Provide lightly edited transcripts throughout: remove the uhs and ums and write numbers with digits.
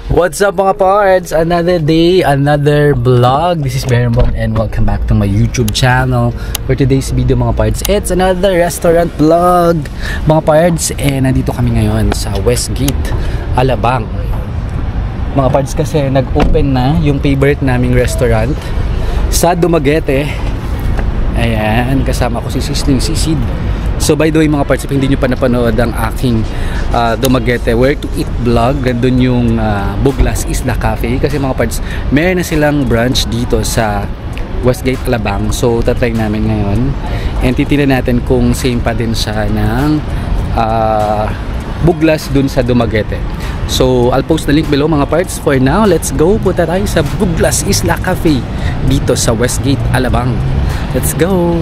What's up mga pards? Another day, another vlog. This is Berenbong and welcome back to my YouTube channel. For today's video mga pards, it's another restaurant vlog mga pards. And nandito kami ngayon sa Westgate, Alabang mga pards, kasi nag-open na yung favorite naming restaurant sa Dumaguete. Ayan, kasama ko si Sisling Sisid. So by the way mga pards, if hindi nyo pa napanood ang aking Dumaguete Where to Eat vlog, nandun yung Buglas Isla Cafe. Kasi mga pards, meron na silang branch dito sa Westgate, Alabang. So tatry namin ngayon and titignan natin kung same pa din siya ng Buglas dun sa Dumaguete. So I'll post the link below mga pards. For now, let's go. Punta tayo sa Buglas Isla Cafe dito sa Westgate, Alabang. Let's go!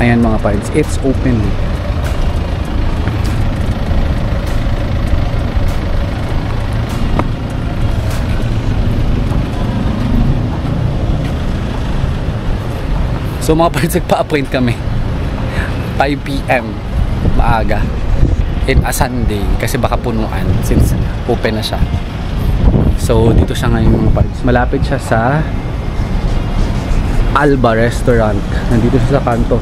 Ayan mga pards, it's open. So mga pards, nagpa-appoint kami 5 PM maaga in a Sunday kasi baka punuan since open na siya. So dito siya ngayon mga pards. Malapit siya sa Alba Restaurant. Nandito siya sa kanto.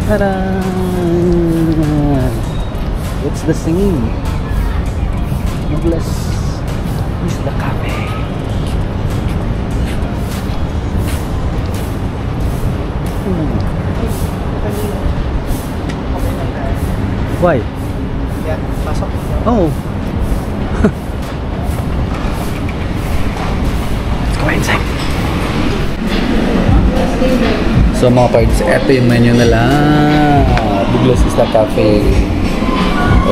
Tada! It's the same. Buglas Isla Cafe. Why? Yeah, pasok. Oh. Let's go inside. So mga pards, eto yung menu nila. Buglas Isla Cafe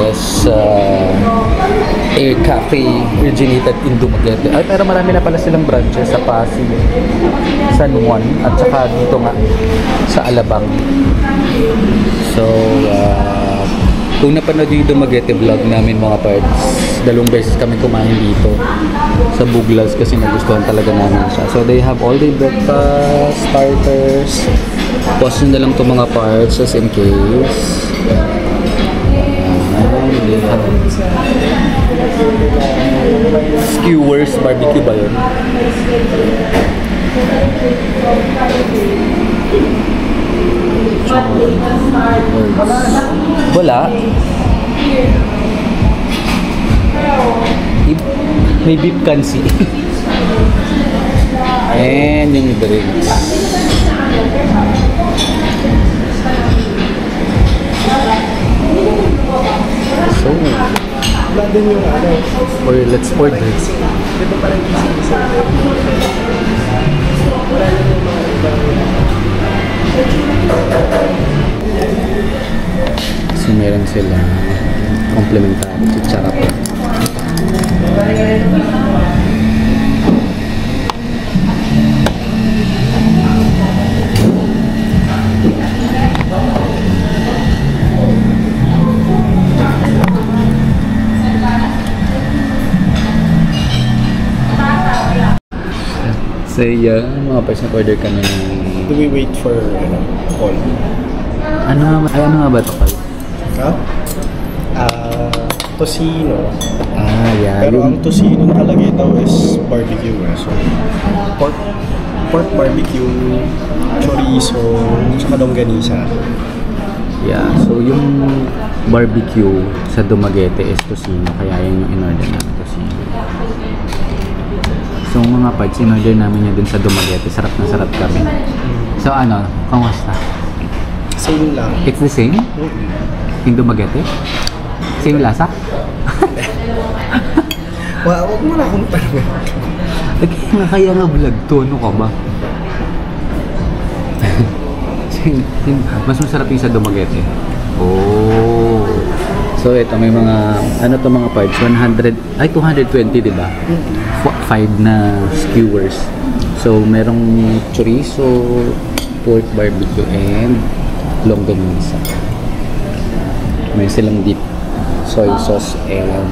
is a cafe originated in Dumaguete. Ay, pero marami na pala silang branches sa Pasig, San Juan, at saka dito nga sa Alabang. So kung napanood yung Dumaguete vlog namin mga pards, dalawang beses kami kumain dito sa Buglas kasi nagustuhan talaga namin siya. So they have all the breakfast, starters. Pause nyo na lang itong mga parts just in case. They have skewers barbecue ba yun? Wala. May beef kansi. And yung drinks. So, or let's order. So meron sila complimentary chichara po. So yan, mga pers, nag-order kami ng... Do we wait for call? Ano nga ba ito, Kal? Ha? Tocino. Yeah. Pero ang tocino nakalagay daw is barbecue. So, pork barbecue, chorizo, tsaka longganisa. Yeah, so yung barbecue sa Dumaguete is tocino, kaya yun yung in-order namin, tocino. So mga parts, in-order namin yun dun sa Dumaguete. Sarap na sarap kami. So ano, kamusta? Same lang. It's the same? In Dumaguete? Same lasa? Huwag mo na akong tanong. Kaya nga vlog to, ano ka ba? Mas masarap yung sa Dumaguete. Oh. So ito may mga ano to mga parts 100 ay 220 di ba? 5 na skewers. So merong chorizo, pork barbecue and longganisa. May silang dip, soy sauce and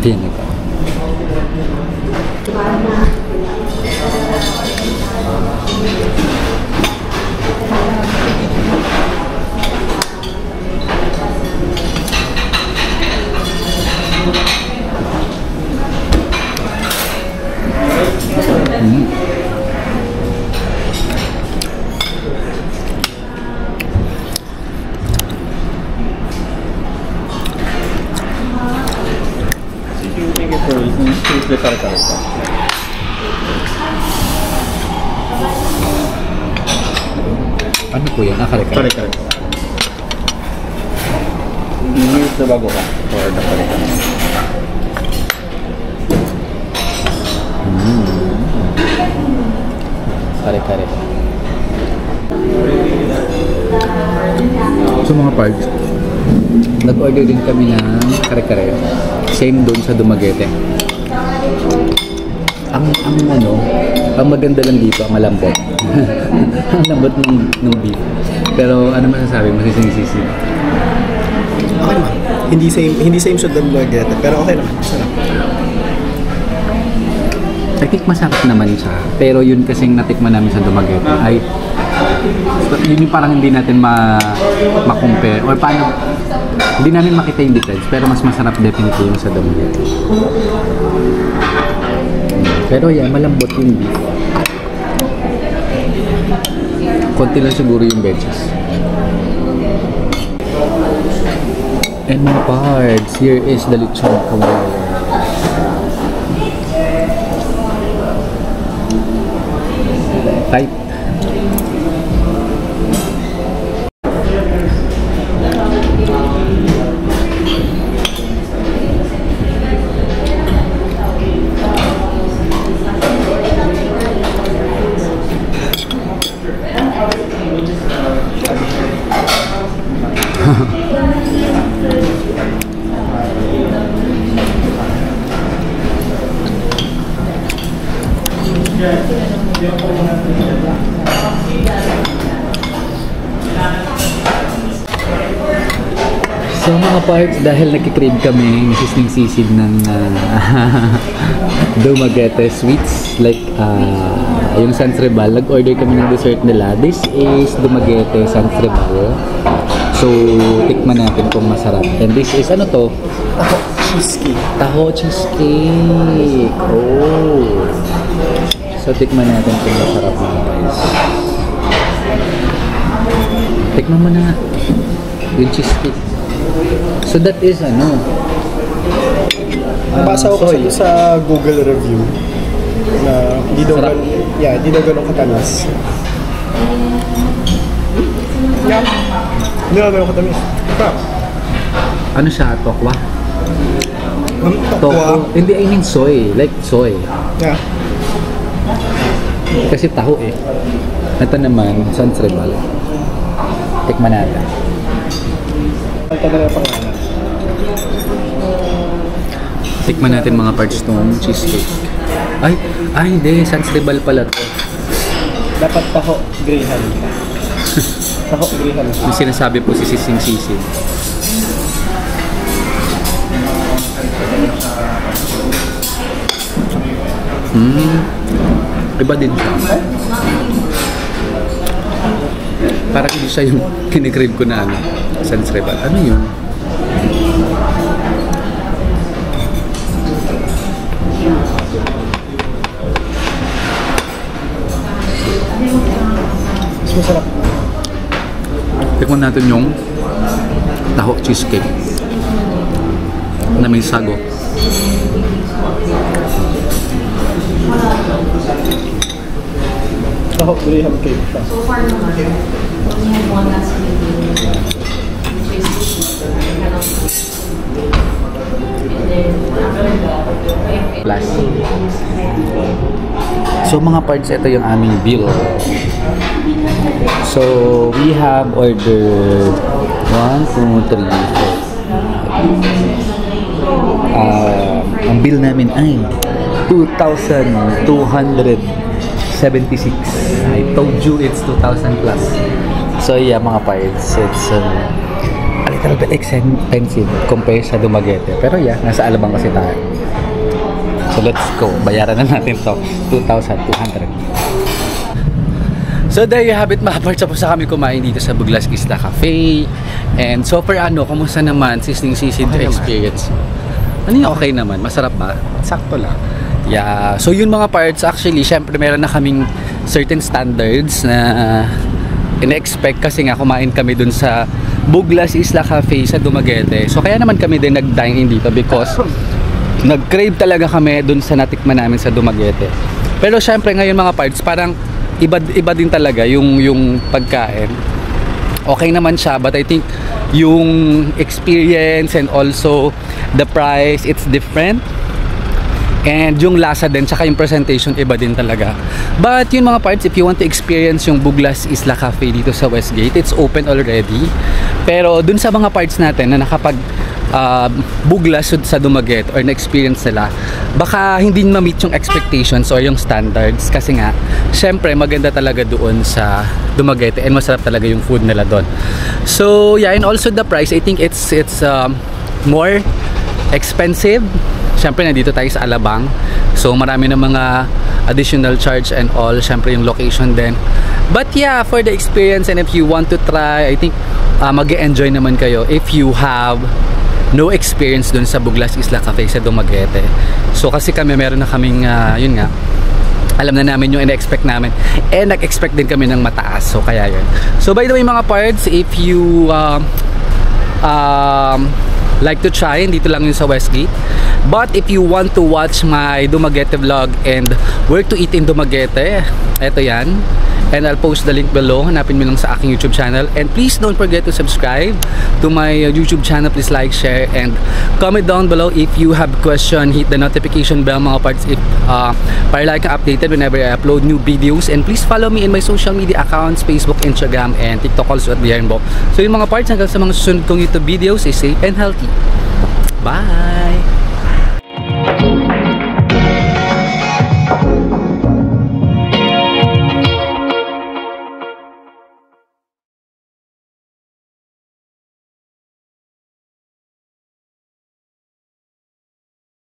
vinegar. Simple kare-kare. Ano po yan? Kare-kare. Kare-kare. Ini na bago ka. Or na kare-kare. Kare-kare. So mga parts, nag-order din kami ng kare-kare. Same doon sa Dumaguete. Ang maganda lang dito, ang malambot. Ang lambot ng beef. Pero ano masasabi mo, sising-sisi? Okay naman. Hindi same sa Dumaguete, pero okay naman. Sarap. I think masarap naman siya. Pero yun kasing natikman namin sa Dumaguete ay yun yung parang hindi natin ma-compare or paano hindi namin makita yung difference, pero mas masarap definitely yung sa Dumaguete. Pero yan, malambot yung beef. Konti lang siguro yung veggies. And mga parts, here is the lechon kawali. Tight. So mga parts, dahil nagkikrave kami sisig ng Dumaguete sweets like yung Sansrebal, nag-order kami ng dessert nila. This is Dumaguete Sansrebal. So tikman natin kung masarap. And this is ano to? Taho cheesecake. Taho cheesecake. Oh. So tikman natin kung masarap mga guys. Tikman mo na yung cheesecake. So that is ano? Nabasa ko kasi sa Google review na hindi daw ganun katamis. Yeah. Hindi daw ganun katamis. Ano siya? Tokwa? Tokwa? Hindi, I mean soy. Like soy. Yeah. Kasi taho eh. Ito naman, Sansrebal. Tikman natin. Ang tagal na pangalan. Tikman natin mga parts ng cheesecake. Ay, hindi. Sansrebal pala to. Dapat taho Graham. Taho Graham. Yung sinasabi po si Sising-Sising. Iba din siya. Parang hindi siya yung kinikrib ko na ano, Sansrebal. Ano yun? Mas masarap. Tikman natin yung taho cheesecake na may sago. Taho Graham cake siya. So far naman, we had one last meeting, which is and then after that, Plus. So mga parts, ito yung aming bill. So we have ordered 1, 2, 3, 4, Ang bill namin ay 2,276. I told you it's 2,000 plus. So yeah mga parts, it's a little bit expensive compared sa Dumaguete. Pero yeah, nasa Alabang kasi tayo. So let's go. Bayaran na natin to. 2,200. So there you have it mga parts. Tapos na kami kumain dito sa Buglas Isla Cafe. And so far kumusta naman sisid Okay experience? Ano yung okay naman? Masarap ba? Sakto lang. Yeah. So yun mga parts, actually, syempre meron na kaming certain standards na ina-expect kasi nga kumain kami dun sa Buglas Isla Cafe sa Dumaguete. So kaya naman kami din nag-dine in dito because nag-crave talaga kami dun sa natikman namin sa Dumaguete. Pero syempre ngayon mga parts, parang iba din talaga yung pagkain. Okay naman siya, but I think yung experience and also the price, it's different. And yung lasa din, tsaka yung presentation, iba din talaga. But yun mga parts, if you want to experience yung Buglas Isla Cafe dito sa Westgate, it's open already. Pero dun sa mga parts natin na nakapag Buglas sa Dumaguete or na-experience nila, baka hindi ma-meet yung expectations or yung standards kasi nga, syempre maganda talaga doon sa Dumaguete and masarap talaga yung food nila doon. So yeah, and also the price, I think it's more expensive. Syempre nandito tayo sa Alabang, so marami na mga additional charge and all, syempre yung location din. But yeah, for the experience and if you want to try, I think mag-e-enjoy naman kayo if you have no experience dun sa Buglas Isla Cafe sa Dumaguete. So kasi kami meron na kaming yun nga, alam na namin yung ina-expect namin and nag-expect din kami ng mataas, so kaya yun. So by the way mga parts, if you like to try, dito lang yun sa Westgate. But if you want to watch my Dumaguete vlog and where to eat in Dumaguete, eto yan. And I'll post the link below. Hanapin mo lang sa aking YouTube channel. And please don't forget to subscribe to my YouTube channel. Please like, share, and comment down below if you have question. Hit the notification bell mga parts if para like and updated whenever I upload new videos. And please follow me in my social media accounts, Facebook, Instagram, and TikTok also at Bernbong. So yung mga parts hanggang sa mga susunod kong YouTube videos, stay safe and healthy. Bye!